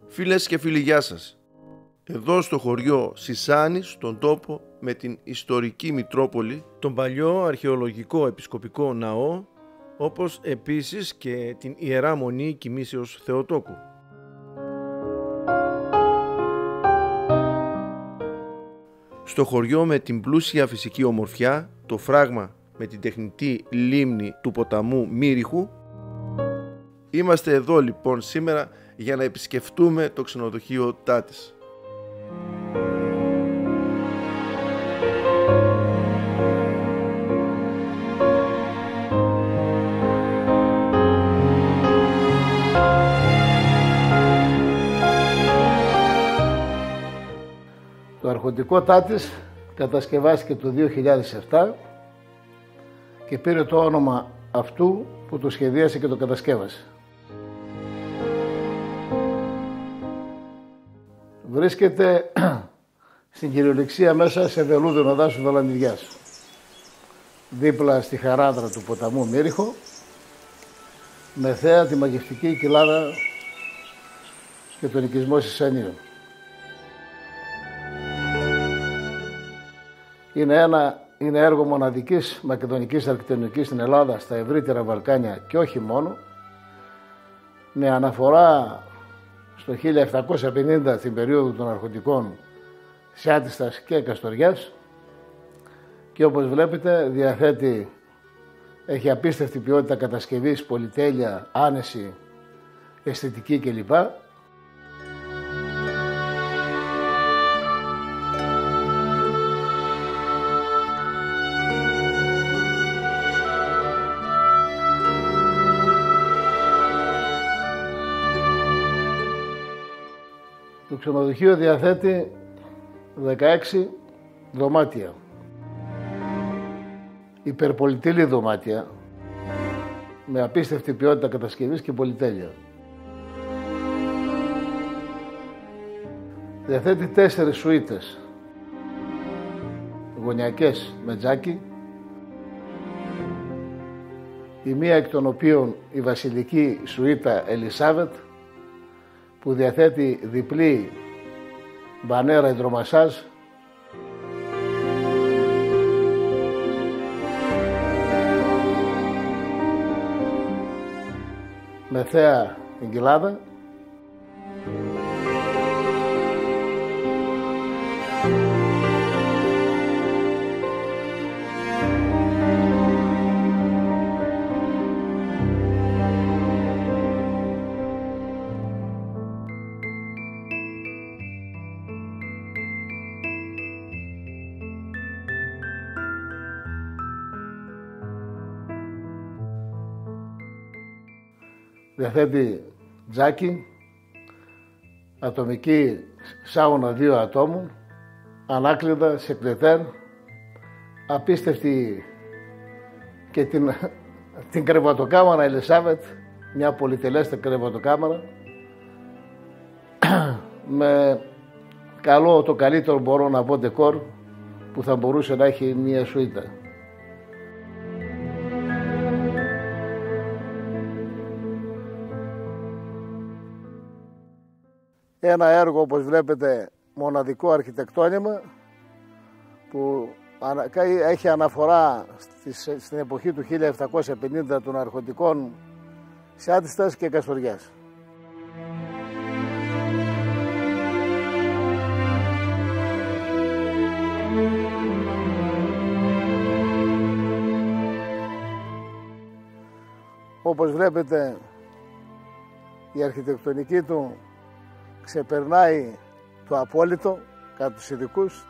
Φίλες και φίλοι, γεια σας. Εδώ στο χωριό Σισάνη, στον τόπο με την ιστορική Μητρόπολη, τον παλιό αρχαιολογικό επισκοπικό ναό, όπως επίσης και την Ιερά Μονή Κοιμήσεως Θεοτόκου. Στο χωριό με την πλούσια φυσική ομορφιά, το φράγμα με την τεχνητή λίμνη του ποταμού Μύριχου, είμαστε εδώ λοιπόν σήμερα για να επισκεφτούμε το ξενοδοχείο Τάτης. Το αρχοντικό Τάτης κατασκευάστηκε το 2007 και πήρε το όνομα αυτού που το σχεδίασε και το κατασκεύασε. Βρίσκεται στην κυριολεξία μέσα σε βελούδινο δάσος Βαλανιδιάς, δίπλα στη χαράδρα του ποταμού Μύριχο, με θέα τη μαγευτική κοιλάδα και τον οικισμό Σισανίων. Είναι έργο μοναδικής μακεδονικής αρχιτεκτονικής στην Ελλάδα, στα ευρύτερα Βαλκάνια και όχι μόνο, με αναφορά στο 1750 στην περίοδο των αρχοντικών Σιάτιστας και Καστοριάς, και όπως βλέπετε έχει απίστευτη ποιότητα κατασκευής, πολυτέλεια, άνεση, αισθητική κλπ. Το ξενοδοχείο διαθέτει 16 δωμάτια, υπερπολιτήλη δωμάτια, με απίστευτη ποιότητα κατασκευής και πολυτέλεια. Διαθέτει 4 σουίτες, γωνιακές με τζάκι, η μία εκ των οποίων η βασιλική σουίτα Ελισάβετ, που διαθέτει διπλή μπανέρα υδρομασάζ, με θέα την κοιλάδα, διαθέτει τζάκι, ατομική σάουνα 2 ατόμων, ανάκλειδα, σεκλετέρ, απίστευτη και την κρεβατοκάμαρα Ελισάβετ, μια πολυτελέστερη κρεβατοκάμαρα, με το καλύτερο μπορώ να πω ντεκόρ που θα μπορούσε να έχει μια σουίτα. Ένα έργο, όπως βλέπετε, μοναδικό αρχιτεκτόνημα που έχει αναφορά στην εποχή του 1750 των αρχοντικών Σιάτιστας και Καστοριάς. Όπως βλέπετε, η αρχιτεκτονική του ξεπερνάει το απόλυτο κατά τους ειδικούς,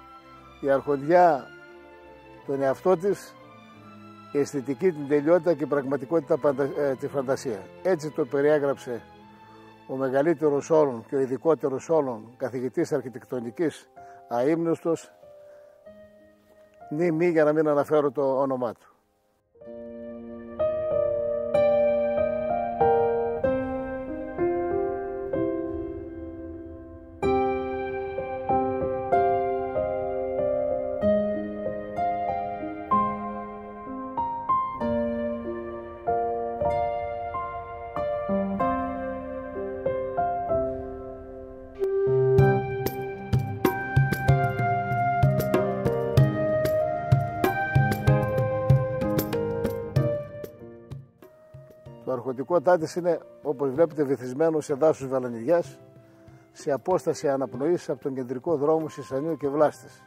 η αρχοντιά τον εαυτό της, η αισθητική, την τελειότητα και η πραγματικότητα τη φαντασία. Έτσι το περιέγραψε ο μεγαλύτερος όλων και ο ειδικότερος όλων καθηγητής αρχιτεκτονικής αείμνηστος, μη για να μην αναφέρω το όνομά του. αρχοντικό Τάτης είναι, όπως βλέπετε, βυθισμένο σε δάσος Βαλανιδιάς, σε απόσταση αναπνοής από τον κεντρικό δρόμο Σισανίου και Βλάστης.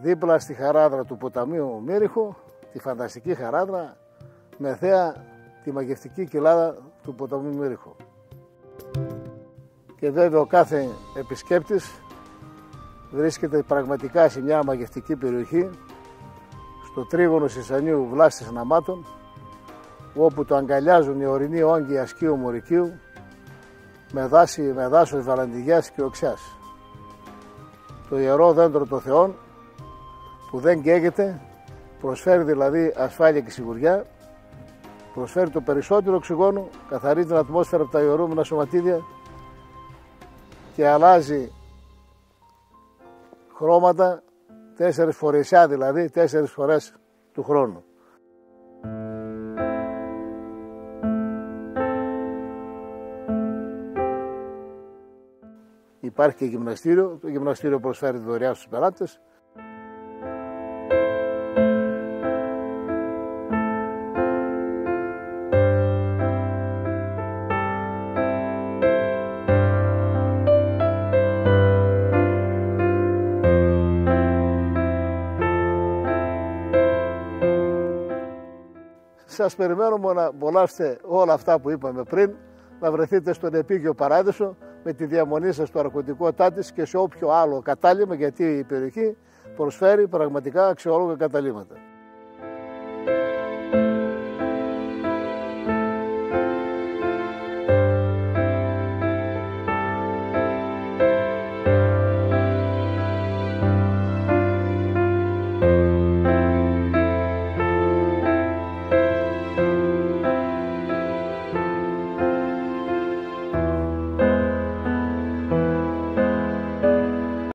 Δίπλα στη χαράδρα του ποταμίου Μύριχου, τη φανταστική χαράδρα, με θέα τη μαγευτική κοιλάδα του ποταμού Μύριχου. Και βέβαια ο κάθε επισκέπτης βρίσκεται πραγματικά σε μια μαγευτική περιοχή, στο τρίγωνο Σισανίου Βλάστης Ναμάτων, όπου το αγκαλιάζουν οι ορεινοί όγκοι Ασκίου Μωρικίου με δάσος Βαλαντιγιάς και Οξιάς. Το ιερό δέντρο των Θεών που δεν καίγεται, προσφέρει δηλαδή ασφάλεια και σιγουριά, προσφέρει το περισσότερο οξυγόνο, καθαρίζει την ατμόσφαιρα από τα ιερούμενα σωματίδια και αλλάζει χρώματα 4 φορεσιά, δηλαδή 4 φορές του χρόνου. Υπάρχει και γυμναστήριο, το γυμναστήριο προσφέρει δωρεάν στους πελάτες. Σας περιμένουμε να απολαύσετε όλα αυτά που είπαμε πριν, να βρεθείτε στον επίγειο παράδεισο με τη διαμονή σας στο αρχοντικό Τάτης και σε όποιο άλλο κατάλημα, γιατί η περιοχή προσφέρει πραγματικά αξιόλογα καταλύματα.